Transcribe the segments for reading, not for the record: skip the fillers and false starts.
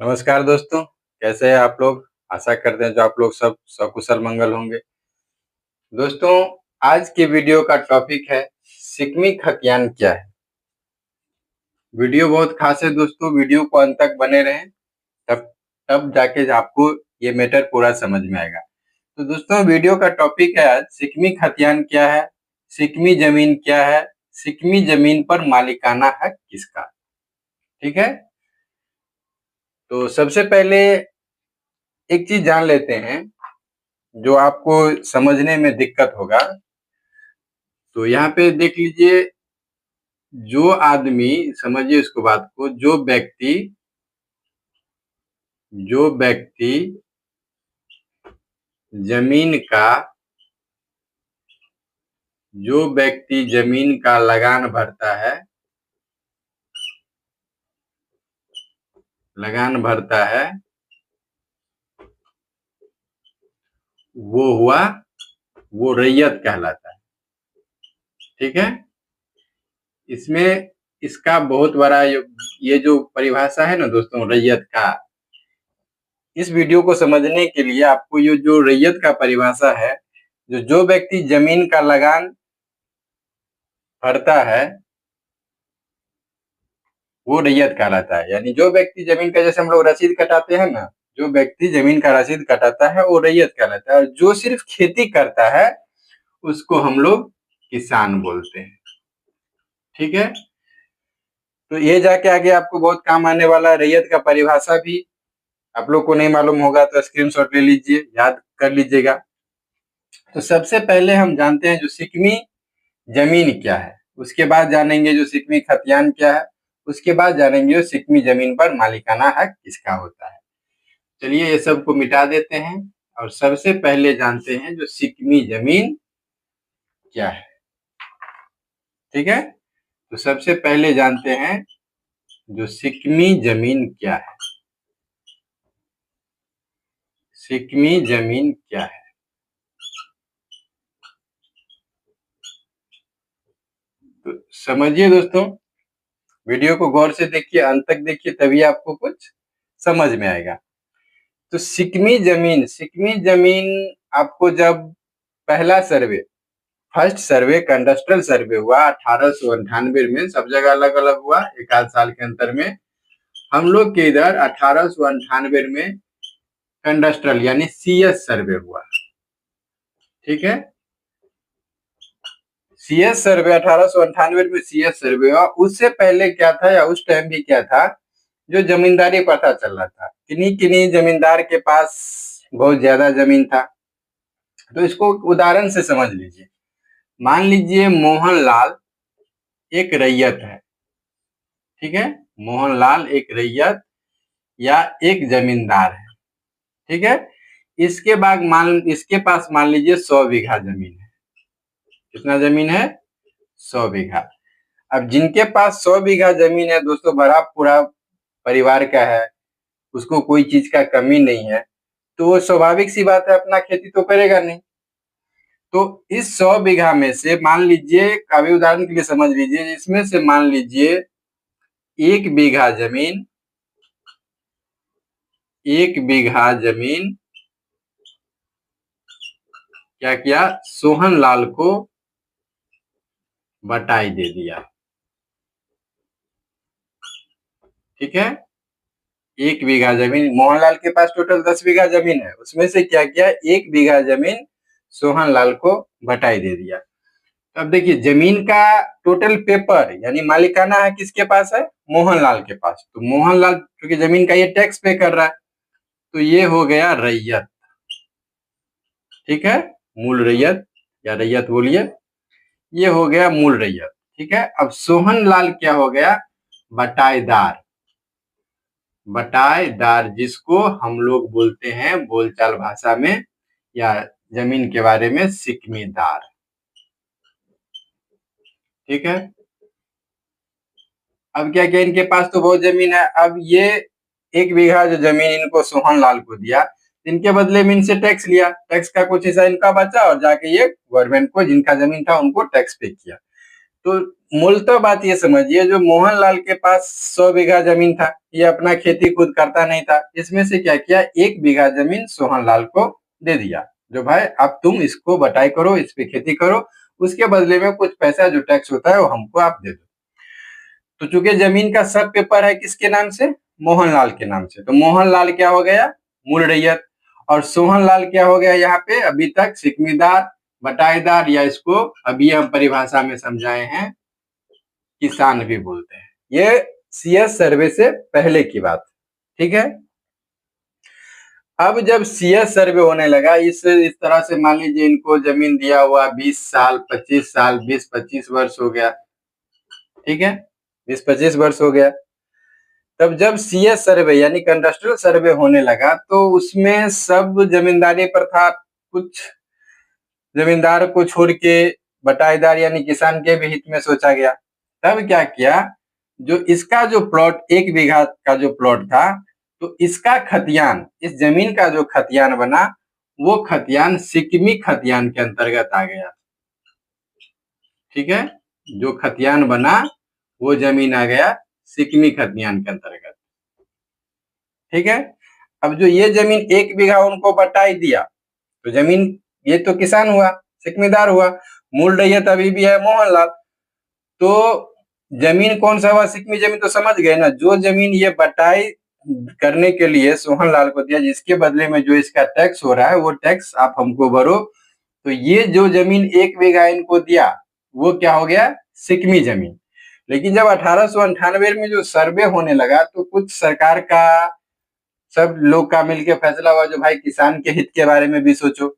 नमस्कार दोस्तों, कैसे हैं आप लोग? आशा करते हैं जो आप लोग सब सकुशल मंगल होंगे। दोस्तों, आज की वीडियो का टॉपिक है सिक्मी खतियान क्या है? वीडियो बहुत खास है दोस्तों, वीडियो को अंत तक बने रहें, तब तब जाके आपको ये मैटर पूरा समझ में आएगा। तो दोस्तों, वीडियो का टॉपिक है आज सिक्मी खतियान क्या है? सिक्मी जमीन क्या है? सिक्मी जमीन पर मालिकाना हक किसका? ठीक है? तो सबसे पहले एक चीज जान लेते हैं जो आपको समझने में दिक्कत होगा। तो यहाँ पे देख लीजिए, जो आदमी, समझिए इसको बात को, जो व्यक्ति जमीन का जो व्यक्ति जमीन का लगान भरता है वो रैयत कहलाता है। ठीक है? इसमें इसका बहुत बड़ा ये जो परिभाषा है ना दोस्तों रैयत का, इस वीडियो को समझने के लिए आपको ये जो रैयत का परिभाषा है, जो व्यक्ति जमीन का लगान भरता है वो रैयत कहलाता है। यानी जो व्यक्ति जमीन का, जैसे हम लोग रसीद कटाते हैं ना, जो व्यक्ति जमीन का रसीद कटाता है वो रैयत कहलाता है। और जो सिर्फ खेती करता है उसको हम लोग किसान बोलते हैं। ठीक है? तो ये जाके आगे आपको बहुत काम आने वाला रैयत का परिभाषा भी आप लोग को नहीं मालूम होगा तो स्क्रीनशॉट ले लीजिए, याद कर लीजिएगा। तो सबसे पहले हम जानते हैं जो सिक्मी जमीन क्या है, उसके बाद जानेंगे जो सिक्मी खतियान क्या है, उसके बाद जानेंगे जो सिक्मी जमीन पर मालिकाना हक किसका होता है। चलिए ये सब को मिटा देते हैं और सबसे पहले जानते हैं जो सिक्मी जमीन क्या है। ठीक है? तो सबसे पहले जानते हैं जो सिक्मी जमीन क्या है। सिक्मी जमीन क्या है? तो समझिए दोस्तों, वीडियो को गौर से देखिए, अंत तक देखिए, तभी आपको कुछ समझ में आएगा। तो सिक्मी जमीन आपको जब पहला सर्वे, फर्स्ट सर्वे, कंडस्ट्रल सर्वे हुआ 1898 में, सब जगह अलग अलग हुआ, एक आध साल के अंतर में। हम लोग के इधर 1898 में कंडस्ट्रल यानी CS सर्वे हुआ। ठीक है? CS सर्वे 1898 में CS सर्वे हुआ। उससे पहले क्या था, या उस टाइम भी क्या था, जो जमींदारी प्रथा चल रहा था, किन्हीं किन्हीं जमींदार के पास बहुत ज्यादा जमीन था। तो इसको उदाहरण से समझ लीजिए। मान लीजिए मोहनलाल एक रैयत है। ठीक है? मोहनलाल एक रैयत या एक जमींदार है। ठीक है? इसके पास मान लीजिए 100 बीघा जमीन है। कितना जमीन है? 100 बीघा। अब जिनके पास 100 बीघा जमीन है दोस्तों, बड़ा पूरा परिवार का है, उसको कोई चीज का कमी नहीं है, तो वो स्वाभाविक सी बात है अपना खेती तो करेगा नहीं। तो इस 100 बीघा में से मान लीजिए, अभी उदाहरण के लिए समझ लीजिए, इसमें से मान लीजिए 1 बीघा जमीन क्या किया, सोहनलाल को बटाई दे दिया। ठीक है? 1 बीघा जमीन, मोहनलाल के पास टोटल 10 बीघा जमीन है, उसमें से क्या किया, 1 बीघा जमीन सोहनलाल को बटाई दे दिया। अब देखिए, जमीन का टोटल पेपर यानी मालिकाना है किसके पास है? मोहनलाल के पास। तो मोहनलाल क्योंकि जमीन का ये टैक्स पे कर रहा है, तो ये हो गया रैयत। ठीक है? मूल रैयत या रैयत बोलिए, ये हो गया मूल रैयत। ठीक है? अब सोहनलाल क्या हो गया? बटाईदार। बटाईदार जिसको हम लोग बोलते हैं बोलचाल भाषा में या जमीन के बारे में सिक्मीदार। ठीक है? अब क्या किया, इनके पास तो बहुत जमीन है। अब ये 1 बीघा जो जमीन इनको सोहनलाल को दिया, इनके बदले में इनसे टैक्स लिया, टैक्स का कुछ हिस्सा इनका बचा और जाके ये गवर्नमेंट को, जिनका जमीन था उनको टैक्स पे किया। तो मूलतः बात ये समझिए, जो मोहनलाल के पास 100 बीघा जमीन था, ये अपना खेती खुद करता नहीं था, इसमें से क्या किया, 1 बीघा जमीन सोहनलाल को दे दिया, जो भाई अब तुम इसको बटाई करो, इस पे खेती करो, उसके बदले में कुछ पैसा जो टैक्स होता है वो हमको आप दे दो। तो चूंकि जमीन का सब पेपर है किसके नाम से, मोहनलाल के नाम से, तो मोहनलाल क्या हो गया, मूल रैयत, और सोहनलाल क्या हो गया यहाँ पे अभी तक सिकमीदार, बटाईदार, या इसको अभी हम परिभाषा में समझाए हैं किसान भी बोलते हैं। ये सीएस सर्वे से पहले की बात, ठीक है। अब जब सीएस सर्वे होने लगा, इस तरह से मान लीजिए इनको जमीन दिया हुआ 20 साल 25 साल 20-25 वर्ष हो गया, ठीक है, 20-25 वर्ष हो गया। तब जब सीएस सर्वे यानी कंडस्ट्रियल सर्वे होने लगा, तो उसमें सब जमींदारी प्रथा, कुछ जमींदार को छोड़ के बटाईदार यानी किसान के भी हित में सोचा गया। तब क्या किया, जो इसका जो प्लॉट 1 बीघा का जो प्लॉट था, तो इसका खतियान, इस जमीन का जो खतियान बना, वो खतियान सिकमी खतियान के अंतर्गत आ गया, ठीक है। जो खतियान बना वो जमीन आ गया सिकमी खतियान के अंतर्गत, ठीक है। अब जो ये जमीन 1 बीघा उनको बटाई दिया, तो जमीन, ये तो किसान हुआ, सिकमीदार हुआ, मूल रैयत अभी भी है मोहनलाल। तो जमीन कौन सा हुआ, सिकमी जमीन, तो समझ गए ना, जो जमीन ये बटाई करने के लिए सोहनलाल को दिया, जिसके बदले में जो इसका टैक्स हो रहा है, वो टैक्स आप हमको भरो। तो ये जो जमीन 1 बीघा इनको दिया, वो क्या हो गया, सिकमी जमीन। लेकिन जब 1898 में जो सर्वे होने लगा, तो कुछ सरकार का, सब लोग का मिलकर फैसला हुआ, जो भाई किसान के हित के बारे में भी सोचो।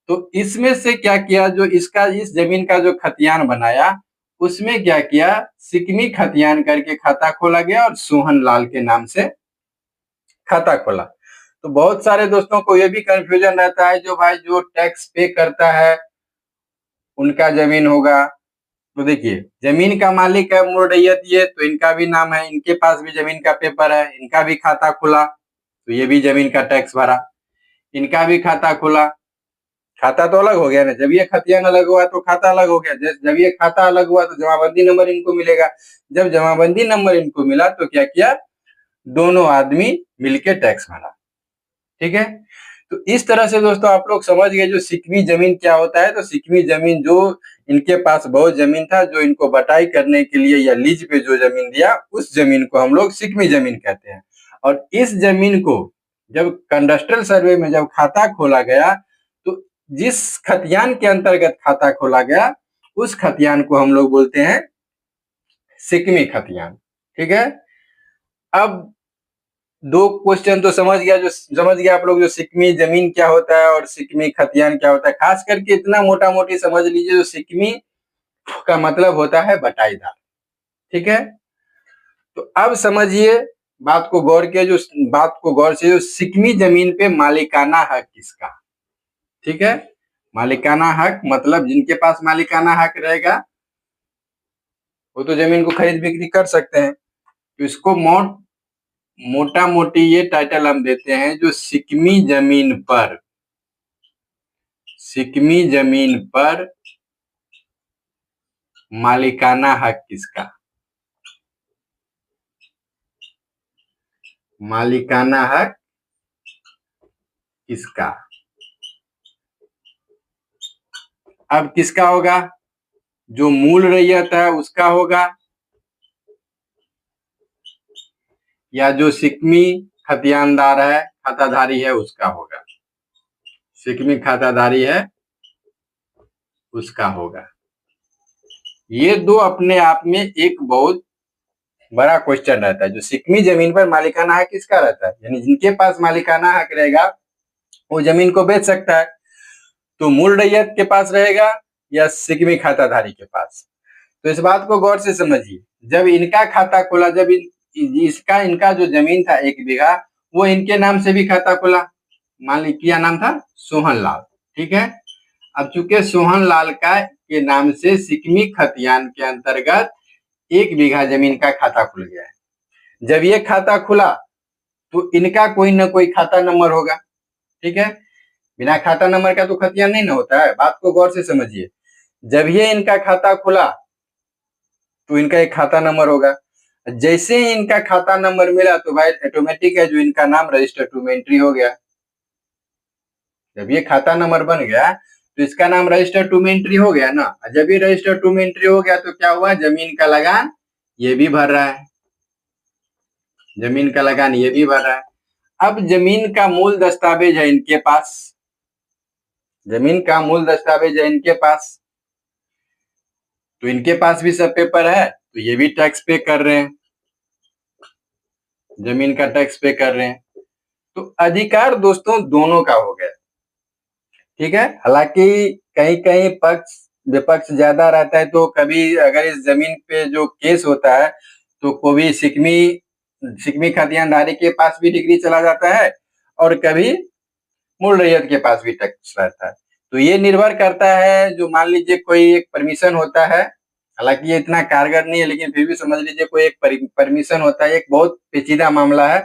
तो इसमें से क्या किया, जो इसका इस जमीन का जो खतियान बनाया, उसमें क्या किया, सिकमी खतियान करके खाता खोला गया और सोहनलाल के नाम से खाता खोला। तो बहुत सारे दोस्तों को यह भी कंफ्यूजन रहता है, जो भाई जो टैक्स पे करता है उनका जमीन होगा। तो देखिए, जमीन का मालिक है मूल रैयत, ये तो इनका भी नाम है, इनके पास भी जमीन का पेपर है, इनका भी खाता खुला, तो ये भी जमीन का टैक्स भरा, इनका भी खाता खुला, खाता तो अलग हो गया ना, जब ये खतियान अलग हुआ तो खाता अलग हो गया, जब ये खाता अलग हुआ तो जमाबंदी नंबर इनको मिलेगा, जब जमाबंदी नंबर इनको मिला तो क्या किया, दोनों आदमी मिलके टैक्स भरा, ठीक है। तो इस तरह से दोस्तों आप लोग समझ गए जो सिकमी जमीन क्या होता है। तो सिकमी जमीन, जो इनके पास बहुत जमीन था, जो इनको बटाई करने के लिए या लीज पे जो जमीन दिया, उस जमीन को हम लोग सिकमी जमीन कहते हैं। और इस जमीन को जब कंडस्ट्रियल सर्वे में जब खाता खोला गया, तो जिस खतियान के अंतर्गत खाता खोला गया, उस खतियान को हम लोग बोलते हैं सिकमी खतियान, ठीक है। अब 2 क्वेश्चन तो समझ गया आप लोग, जो सिकमी जमीन क्या होता है और सिकमी खतियान क्या होता है। खास करके इतना मोटा मोटी समझ लीजिए, जो सिकमी का मतलब होता है बटाईदार, ठीक है। तो अब समझिए, बात को गौर से, जो सिकमी जमीन पे मालिकाना हक किसका, ठीक है। मालिकाना हक मतलब जिनके पास मालिकाना हक रहेगा वो तो जमीन को खरीद बिक्री कर सकते हैं। तो इसको मोटा मोटी ये टाइटल हम देते हैं, जो सिकमी जमीन पर मालिकाना हक किसका, मालिकाना हक किसका। अब किसका होगा, जो मूल रैयत है उसका होगा, या जो सिकमी खतियानदार है, खाताधारी है, उसका होगा। सिकमी खाताधारी है उसका होगा। ये दो अपने आप में एक बहुत बड़ा क्वेश्चन रहता है। जो सिकमी जमीन पर मालिकाना हक किसका रहता है, यानी जिनके पास मालिकाना हक रहेगा वो जमीन को बेच सकता है, तो मूल रैयत के पास रहेगा या सिकमी खाताधारी के पास। तो इस बात को गौर से समझिए, जब इनका खाता खुला, जब इनका जो जमीन था 1 बीघा, वो इनके नाम से भी खाता खुला, मान ली क्या नाम था, सोहनलाल, ठीक है। अब चूंकि सोहनलाल का के नाम से सिकमी खतियान के अंतर्गत 1 बीघा जमीन का खाता खुल गया है। जब ये खाता खुला तो इनका कोई ना कोई खाता नंबर होगा, ठीक है। बिना खाता नंबर का तो खतियान नहीं ना होता है, बात को गौर से समझिए। जब ये इनका खाता खुला तो इनका एक खाता नंबर होगा। जैसे ही इनका खाता नंबर मिला तो भाई ऑटोमेटिक है जो इनका नाम रजिस्टर टू में एंट्री हो गया। जब ये खाता नंबर बन गया तो इसका नाम रजिस्टर टू में एंट्री हो गया ना। जब ये रजिस्टर टू में एंट्री हो गया तो क्या हुआ, जमीन का लगान ये भी भर रहा है, जमीन का लगान ये भी भर रहा है। अब जमीन का मूल दस्तावेज है इनके पास, जमीन का मूल दस्तावेज है इनके पास, तो इनके पास भी सब पेपर है, तो ये भी टैक्स पे कर रहे हैं, जमीन का टैक्स पे कर रहे हैं। तो अधिकार दोस्तों दोनों का हो गया, ठीक है। हालांकि कहीं कहीं पक्ष विपक्ष ज्यादा रहता है, तो कभी अगर इस जमीन पे जो केस होता है तो कभी सिकमी खतियानदारी के पास भी डिग्री चला जाता है और कभी मूल रैयत के पास भी टैक्स रहता है। तो ये निर्भर करता है, जो मान लीजिए कोई एक परमिशन होता है, हालांकि ये इतना कारगर नहीं है लेकिन फिर भी समझ लीजिए कोई एक परमिशन होता है, एक बहुत पेचीदा मामला है,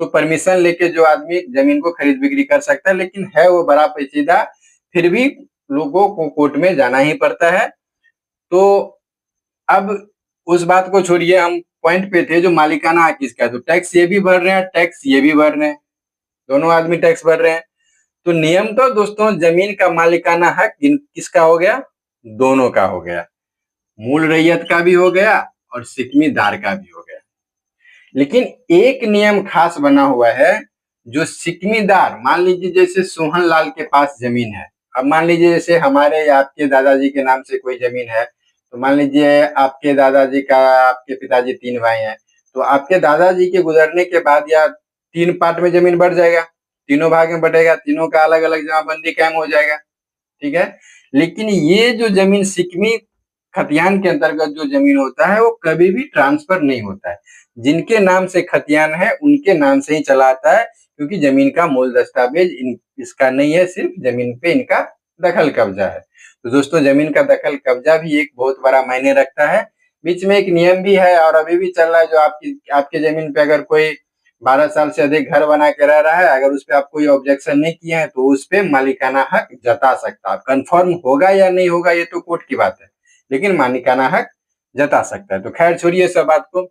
तो परमिशन लेके जो आदमी जमीन को खरीद बिक्री कर सकता है, लेकिन है वो बड़ा पेचीदा, फिर भी लोगों को कोर्ट में जाना ही पड़ता है। तो अब उस बात को छोड़िए, हम पॉइंट पे थे जो मालिकाना हक किसका है, तो टैक्स ये भी भर रहे हैं, टैक्स ये भी भर रहे हैं, दोनों आदमी टैक्स भर रहे हैं। तो नियम तो दोस्तों जमीन का मालिकाना हक किसका हो गया, दोनों का हो गया, मूल रैयत का भी हो गया और सिकमीदार का भी हो गया। लेकिन एक नियम खास बना हुआ है, जो सिकमीदार, मान लीजिए जैसे सोहन लाल के पास जमीन है, अब मान लीजिए जैसे हमारे या आपके दादाजी के नाम से कोई जमीन है, तो मान लीजिए आपके दादाजी का, आपके पिताजी 3 भाई हैं, तो आपके दादाजी के गुजरने के बाद या 3 पार्ट में जमीन बढ़ जाएगा, तीनों भाग में बटेगा, तीनों का अलग अलग जमाबंदी कायम हो जाएगा, ठीक है। लेकिन ये जो जमीन सिकमी खतियान के अंतर्गत जो जमीन होता है वो कभी भी ट्रांसफर नहीं होता है, जिनके नाम से खतियान है उनके नाम से ही चला आता है, क्योंकि जमीन का मूल दस्तावेज इसका नहीं है, सिर्फ जमीन पे इनका दखल कब्जा है। तो दोस्तों जमीन का दखल कब्जा भी एक बहुत बड़ा मायने रखता है। बीच में एक नियम भी है और अभी भी चल रहा है, जो आपकी जमीन पे अगर कोई 12 साल से अधिक घर बना के रह रहा है, अगर उस पर आप कोई ऑब्जेक्शन नहीं किए हैं तो उस पर मालिकाना हक जता सकता है। कंफर्म होगा या नहीं होगा ये तो कोर्ट की बात है, लेकिन मालिकाना हक जता सकता है। तो खैर छोड़िए सब बात को।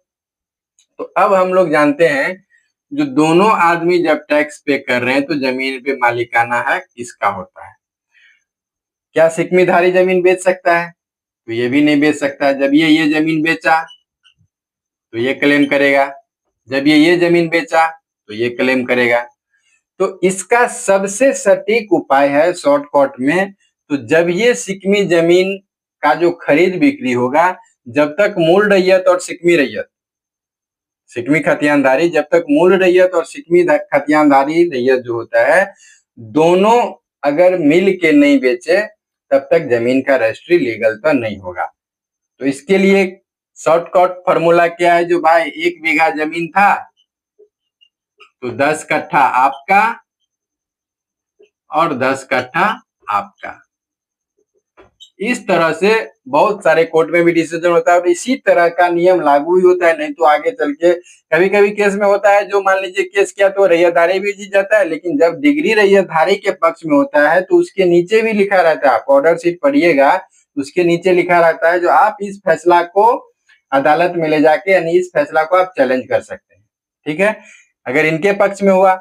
तो अब हम लोग जानते हैं, जो दोनों आदमी जब टैक्स पे कर रहे हैं तो जमीन पे मालिकाना हक किसका होता है। क्या सिकमीधारी जमीन बेच सकता है, तो ये भी नहीं बेच सकता। जब ये जमीन बेचा तो ये क्लेम करेगा, जब ये जमीन बेचा तो ये क्लेम करेगा। तो इसका सबसे सटीक उपाय है शॉर्टकट में, तो जब ये सिकमी जमीन का जो खरीद बिक्री होगा, जब तक मूल रैयत और सिकमी रैयत, सिकमी खतियानदारी, जब तक मूल रैयत और सिकमी खतियानदारी रैयत जो होता है, दोनों अगर मिल के नहीं बेचे तब तक जमीन का रजिस्ट्री लीगल तो नहीं होगा। तो इसके लिए शॉर्टकट फॉर्मूला क्या है, जो भाई 1 बीघा जमीन था तो 10 कट्ठा आपका और 10 कट्ठा आपका। इस तरह से बहुत सारे कोर्ट में भी डिसीजन होता है और इसी तरह का नियम लागू ही होता है। नहीं तो आगे चल के कभी कभी केस में होता है, जो मान लीजिए केस किया तो रैयतधारी भी जीत जाता है, लेकिन जब डिग्री रैयतधारी के पक्ष में होता है तो उसके नीचे भी लिखा रहता है, आप ऑर्डर शीट पढ़िएगा, उसके नीचे लिखा रहता है जो आप इस फैसला को अदालत में ले जाके, यानी इस फैसला को आप चैलेंज कर सकते हैं, ठीक है। अगर इनके पक्ष में हुआ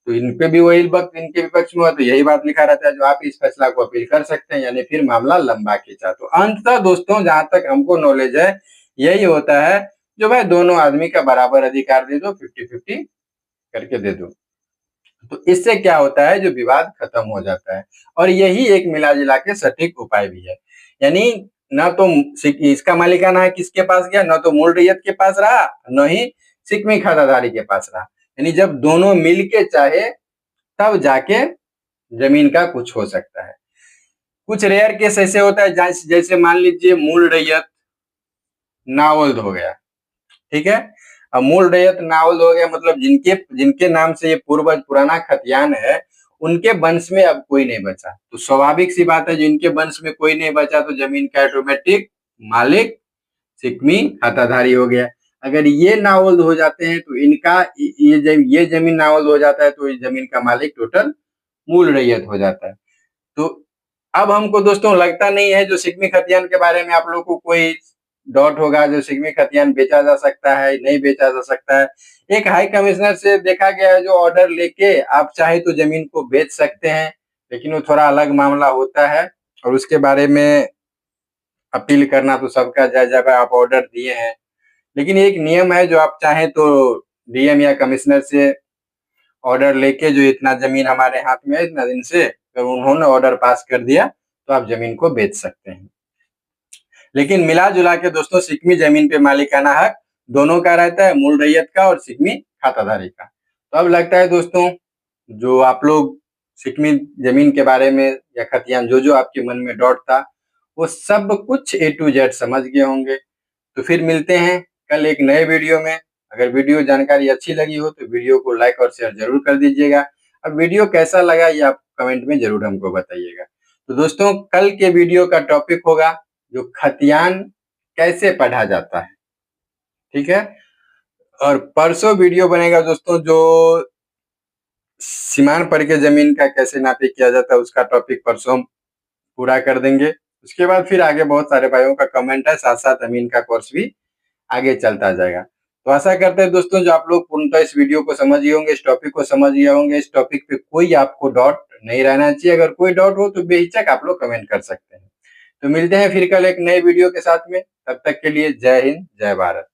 तो इन पे भी वही वक्त, इनके विपक्ष में हुआ तो यही बात लिखा रहता है, जो आप इस फैसला को अपील कर सकते हैं, यानी फिर मामला लंबा खींचा। तो अंततः दोस्तों जहां तक हमको नॉलेज है यही होता है, जो भाई दोनों आदमी का बराबर अधिकार दे दो, 50-50 करके दे दो, तो इससे क्या होता है, जो विवाद खत्म हो जाता है। और यही एक मिला जुला के सटीक उपाय भी है, यानी न तो इसका मालिकाना है किसके पास गया, न तो मूल रैयत के पास रहा, न ही सिकमी खाताधारी के पास रहा, यानी जब दोनों मिलके चाहे तब जाके जमीन का कुछ हो सकता है। कुछ रेयर केस ऐसे होता है जैसे मान लीजिए मूल रैयत नावल्द हो गया, ठीक है। अब मूल रैयत नावल्द हो गया मतलब जिनके जिनके नाम से ये पूर्वज पुराना खतियान है, उनके वंश में अब कोई नहीं बचा, तो स्वाभाविक सी बात है जिनके वंश में कोई नहीं बचा तो जमीन का ऑटोमेटिक मालिक सिकमी खाताधारी हो गया। अगर ये नावल्द हो जाते हैं तो इनका ये जमीन नावल्द हो जाता है तो इस जमीन का मालिक टोटल मूल रैयत हो जाता है। तो अब हमको दोस्तों लगता नहीं है जो सिकमी खतियान के बारे में आप लोग को कोई डॉट होगा जो सिग्मी खतियान बेचा जा सकता है, नहीं बेचा जा सकता है। एक हाई कमिश्नर से देखा गया है जो ऑर्डर लेके आप चाहे तो जमीन को बेच सकते हैं, लेकिन वो थोड़ा अलग मामला होता है और उसके बारे में अपील करना तो सबका जायज़ है। आप ऑर्डर दिए हैं, लेकिन एक नियम है जो आप चाहें तो डीएम या कमिश्नर से ऑर्डर लेके जो इतना जमीन हमारे हाथ में है इतना दिन से, अगर उन्होंने ऑर्डर पास कर दिया तो आप जमीन को बेच सकते हैं। लेकिन मिला जुला के दोस्तों सिकमी जमीन पे मालिकाना हक दोनों का रहता है, मूल रैयत का और सिकमी खाताधारी का। तो अब लगता है दोस्तों जो आप लोग सिकमी जमीन के बारे में या खतियान जो आपके मन में डाउट था वो सब कुछ A to Z समझ गए होंगे। तो फिर मिलते हैं कल एक नए वीडियो में। अगर वीडियो जानकारी अच्छी लगी हो तो वीडियो को लाइक और शेयर जरूर कर दीजिएगा। अब वीडियो कैसा लगा ये आप कमेंट में जरूर हमको बताइएगा। तो दोस्तों कल के वीडियो का टॉपिक होगा जो खतियान कैसे पढ़ा जाता है, ठीक है। और परसों वीडियो बनेगा दोस्तों जो सीमान पर के जमीन का कैसे नापी किया जाता है उसका टॉपिक परसों हम पूरा कर देंगे। उसके बाद फिर आगे बहुत सारे भाइयों का कमेंट है, साथ साथ अमीन का कोर्स भी आगे चलता जाएगा। तो आशा करते हैं दोस्तों जो आप लोग पूर्णतः इस वीडियो को समझ गए होंगे, इस टॉपिक को समझ गए होंगे। इस टॉपिक पे कोई आपको डाउट नहीं रहना चाहिए। अगर कोई डाउट हो तो बेहिचक आप लोग कमेंट कर सकते हैं। तो मिलते हैं फिर कल एक नए वीडियो के साथ में। तब तक के लिए जय हिंद, जय भारत।